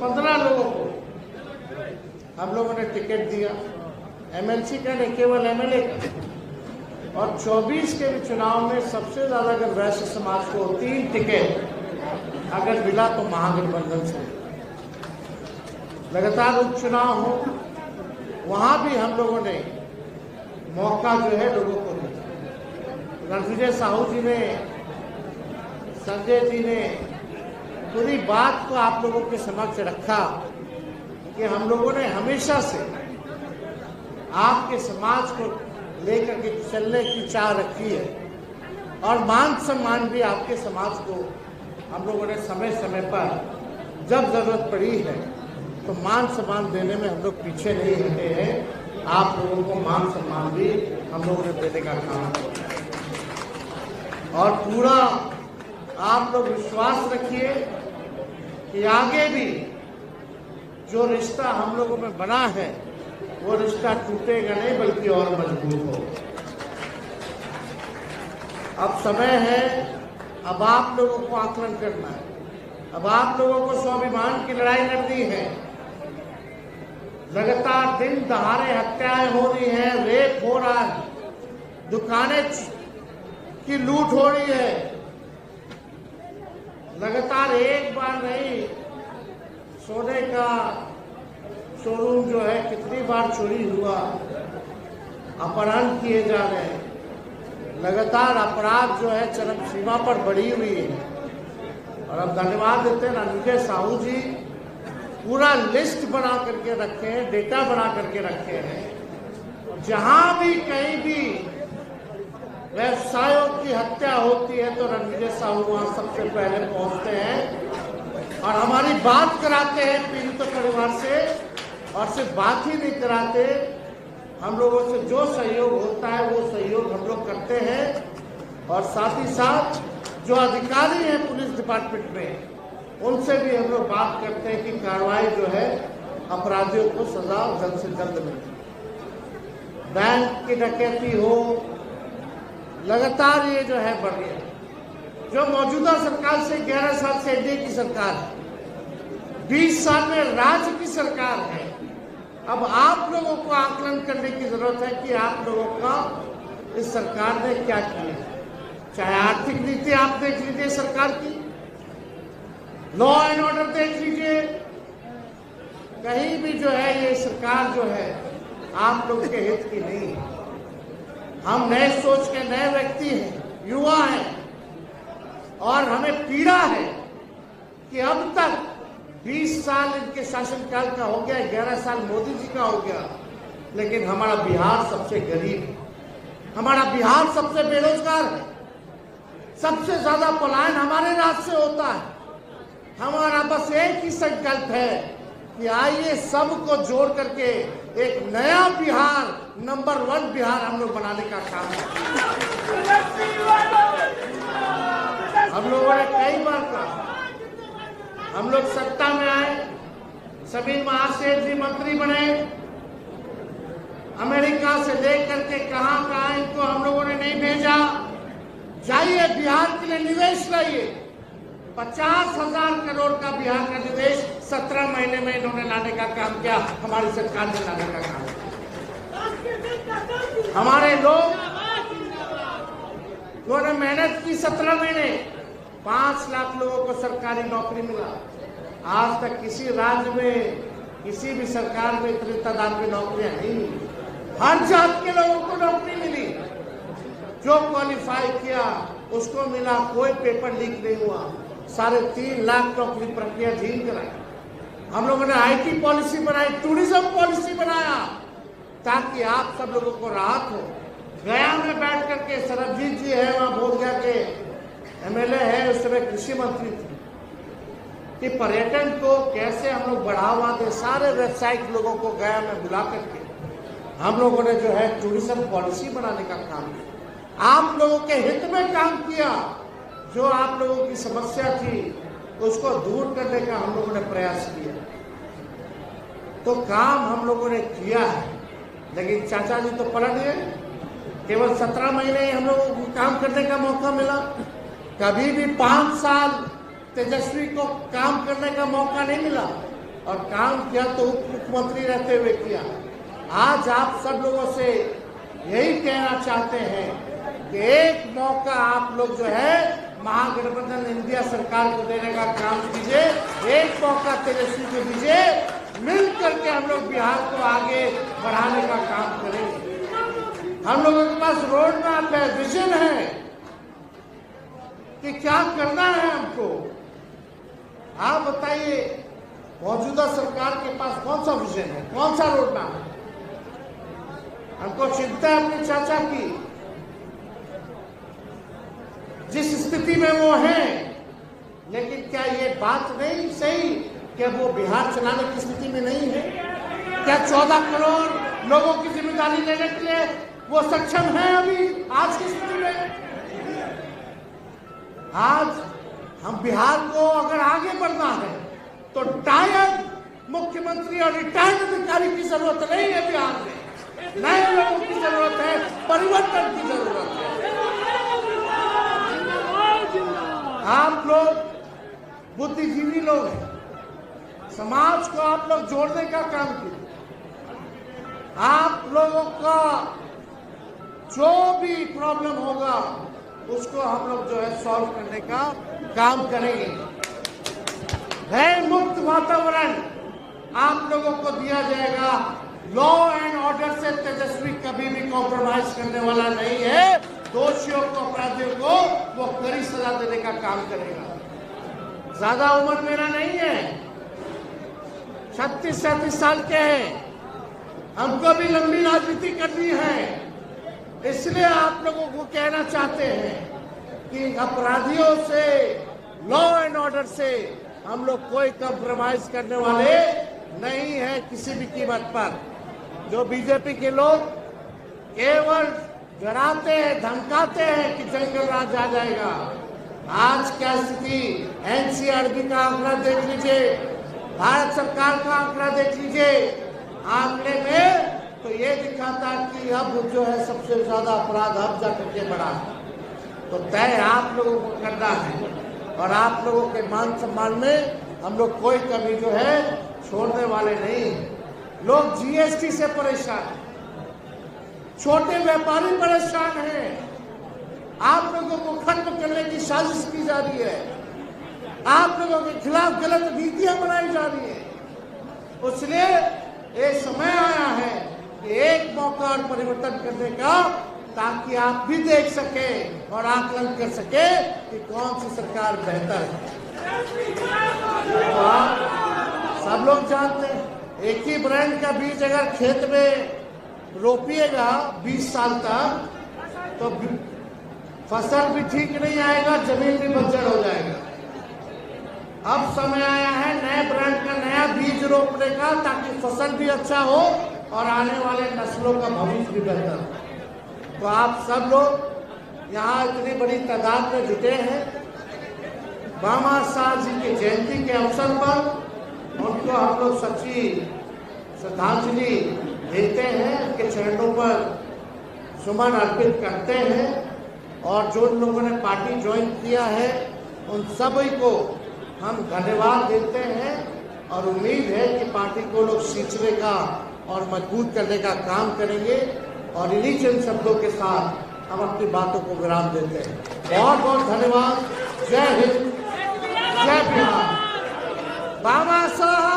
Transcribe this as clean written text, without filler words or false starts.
15 लोगों को हम लोगों ने टिकट दिया, एमएलसी का नहीं, केवल एमएलए का। और 24 के भी चुनाव में सबसे ज्यादा अगर वैश्य समाज को 3 टिकट अगर मिला तो महागठबंधन से। लगातार उपचुनाव हो, वहां भी हम लोगों ने मौका जो है लोगों को दिया। रणविजय साहू जी ने, संजय जी ने पूरी बात को आप लोगों के समक्ष रखा कि हम लोगों ने हमेशा से आपके समाज को लेकर के चलने की चाह रखी है और मान सम्मान भी आपके समाज को हम लोगों ने समय समय पर जब जरूरत पड़ी है तो मान सम्मान देने में हम लोग पीछे नहीं हटे हैं। आप लोगों को मान सम्मान भी हम लोगों ने देने का काम किया और पूरा आप लोग विश्वास रखिए कि आगे भी जो रिश्ता हम लोगों में बना है वो रिश्ता टूटेगा नहीं बल्कि और मजबूत होगा। अब समय है, अब आप लोगों को आकलन करना है, अब आप लोगों को स्वाभिमान की लड़ाई लड़नी है। लगातार दिन दहाड़े हत्याएं हो रही हैं, रेप हो रहा है, दुकानें की लूट हो रही है। लगातार एक बार नहीं, सोने का शोरूम जो है कितनी बार चोरी हुआ, अपहरण किए जा रहे हैं। लगातार अपराध जो है चरम सीमा पर बढ़ी हुई है। और अब धन्यवाद देते हैं रणविजय साहू जी, पूरा लिस्ट बना करके रखे हैं, डेटा बना करके रखे हैं। जहां भी कहीं भी व्यवसायों की हत्या होती है तो रणविजय साहू वहां सबसे पहले पहुंचते हैं और हमारी बात कराते हैं पीड़ित परिवार से। और सिर्फ बात ही नहीं कराते, हम लोगों से जो सहयोग होता है वो सहयोग हम लोग करते हैं। और साथ ही साथ जो अधिकारी हैं पुलिस डिपार्टमेंट में, उनसे भी हम लोग बात करते हैं कि कार्रवाई जो है अपराधियों को सजा जल्द से जल्द मिले। बैंक की डकैती हो, लगातार ये जो है बढ़ रही है। जो मौजूदा सरकार से 11 साल से एनडीए की सरकार है, 20 साल में राज्य की सरकार है। अब आप लोगों को आकलन करने की जरूरत है कि आप लोगों का इस सरकार ने क्या किया। चाहे आर्थिक नीति आप देख लीजिए सरकार की, लॉ एंड ऑर्डर देख लीजिए, कहीं भी जो है ये सरकार जो है आप लोग के हित की नहीं है। हम नए सोच के नए व्यक्ति हैं, युवा हैं और हमें पीड़ा है कि अब तक 20 साल इनके शासनकाल का हो गया, 11 साल मोदी जी का हो गया, लेकिन हमारा बिहार सबसे गरीब है, हमारा बिहार सबसे बेरोजगार है, सबसे ज्यादा पलायन हमारे राज्य से होता है। हमारा बस एक ही संकल्प है कि आइए सबको जोड़ करके एक नया बिहार, नंबर 1 बिहार हम लोग बनाने का काम है। हम लोगों ने कई बार कहा, हम लोग सत्ता में आए, सभी महाशय जी मंत्री बने, अमेरिका से लेकर के कहां इनको हम लोगों ने नहीं भेजा। जाइए बिहार के लिए निवेश लाइए, 50,000 करोड़ का बिहार का निवेश 17 महीने में इन्होंने लाने का काम किया। हमारी सरकार ने लाने का काम किया। हमारे लोग उन्होंने मेहनत की, 17 महीने 5 लाख लोगों को सरकारी नौकरी मिला। आज तक किसी राज्य में, किसी भी सरकार में इतनी तादाद में नौकरियां नहीं मिली। हर जात के लोगों को नौकरी मिली, जो क्वालिफाई किया उसको मिला, कोई पेपर लीक नहीं हुआ। 3.5 लाख नौकरी प्रक्रिया झील कराई। हम लोगों ने आईटी पॉलिसी बनाई, टूरिज्म पॉलिसी बनाया ताकि आप सब लोगों को राहत हो। गया में बैठ करके सरबजीत जी है, वहां बोधगया के एमएलए है, उस समय कृषि मंत्री थे, कि पर्यटन को कैसे हम लोग बढ़ावा दें। सारे व्यावसायिक लोगों को गया में बुला करके हम लोगों ने जो है टूरिज्म पॉलिसी बनाने का काम किया। आप लोगों के हित में काम किया। जो आप लोगों की समस्या थी उसको दूर करने का हम लोगों ने प्रयास किया, तो काम हम लोगों ने किया है। लेकिन चाचा जी तो पलट गए, केवल 17 महीने हम लोगों को काम करने का मौका मिला। कभी भी 5 साल तेजस्वी को काम करने का मौका नहीं मिला। और काम किया तो उप मुख्यमंत्री रहते हुए किया। आज आप सब लोगों से यही कहना चाहते हैं कि एक मौका आप लोग जो है महागठबंधन इंडिया सरकार को देने का काम कीजिए, एक मौका तेजस्वी को दीजिए, मिल करके हम लोग बिहार को आगे बढ़ाने का काम करेंगे। हम लोगों के पास रोड मैप है, विजन है कि क्या करना है हमको। आप बताइए, मौजूदा सरकार के पास कौन सा विजन है, कौन सा रोड मैप है? हमको चिंता है अपने चाचा की, जिस स्थिति में वो हैं, लेकिन क्या ये बात नहीं सही कि वो बिहार चलाने की स्थिति में नहीं है? क्या 14 करोड़ लोगों की जिम्मेदारी लेने के लिए वो सक्षम है अभी आज की स्थिति में? आज हम बिहार को अगर आगे बढ़ना है तो टायर्ड मुख्यमंत्री और रिटायर्ड अधिकारी की जरूरत नहीं है बिहार में, नए लोगों की जरूरत है, परिवर्तन की जरूरत है। आप लोग बुद्धिजीवी लोग हैं, समाज को आप लोग जोड़ने का काम कीजिए। आप लोगों का जो भी प्रॉब्लम होगा उसको हम लोग जो है सॉल्व करने का काम करेंगे। भय मुक्त वातावरण आप लोगों को दिया जाएगा। लॉ एंड ऑर्डर से तेजस्वी कभी भी कॉम्प्रोमाइज करने वाला नहीं है। दोषियों को, अपराधियों को वो कड़ी सजा देने का काम करेगा। ज्यादा उम्र मेरा नहीं है, 36-37 साल के हैं, हमको भी लंबी राजनीति करनी है। इसलिए आप लोगों को कहना चाहते हैं कि अपराधियों से, लॉ एंड ऑर्डर से हम लोग कोई कॉम्प्रोमाइज करने वाले नहीं है किसी भी कीमत पर। जो बीजेपी के लोग केवल डराते हैं, धमकाते हैं कि जंगल राज आ जाएगा। आज क्या स्थिति, एनसीआरबी का आंकड़ा देख लीजिए, भारत सरकार का आंकड़ा देख लीजिए। आंकड़े में तो ये दिखाता कि अब जो है सबसे ज्यादा अपराध अब जाकर के बढ़ा है। तो तय आप लोगों को करना है और आप लोगों के मान सम्मान में हम लोग कोई कमी जो है छोड़ने वाले नहीं हैं। लोग जीएसटी से परेशान हैं, छोटे व्यापारी परेशान हैं, आप लोगों को खत्म करने की साजिश की जा रही है, आप लोगों के खिलाफ गलत नीतियां बनाई जा रही है। इसलिए ये समय आया है कि एक मौका और परिवर्तन करने का, ताकि आप भी देख सके और आकलन कर सके कि कौन सी सरकार बेहतर है। तो आप सब लोग जानते हैं, एक ही ब्रांड का बीज अगर खेत में रोपिएगा 20 साल तक तो फसल भी ठीक नहीं आएगा, जमीन भी बंजर हो जाएगा। अब समय आया है नए ब्रांड का नया बीज रोपने का, ताकि फसल भी अच्छा हो और आने वाले नस्लों का भविष्य भी बेहतर हो। तो आप सब लोग यहाँ इतनी बड़ी तादाद में जुटे हैं, बामा शाह जी की जयंती के अवसर पर उनको हम लोग सच्ची श्रद्धांजलि देते हैं, उनके चरणों पर सुमन अर्पित करते हैं। और जो लोगों ने पार्टी ज्वाइन किया है उन सभी को हम धन्यवाद देते हैं और उम्मीद है कि पार्टी को लोग सींचने का और मजबूत करने का काम करेंगे। और इन्हीं चंद शब्दों के साथ हम अपनी बातों को विराम देते हैं। बहुत बहुत धन्यवाद। जय हिंद, जय बिहार। बाबा साहब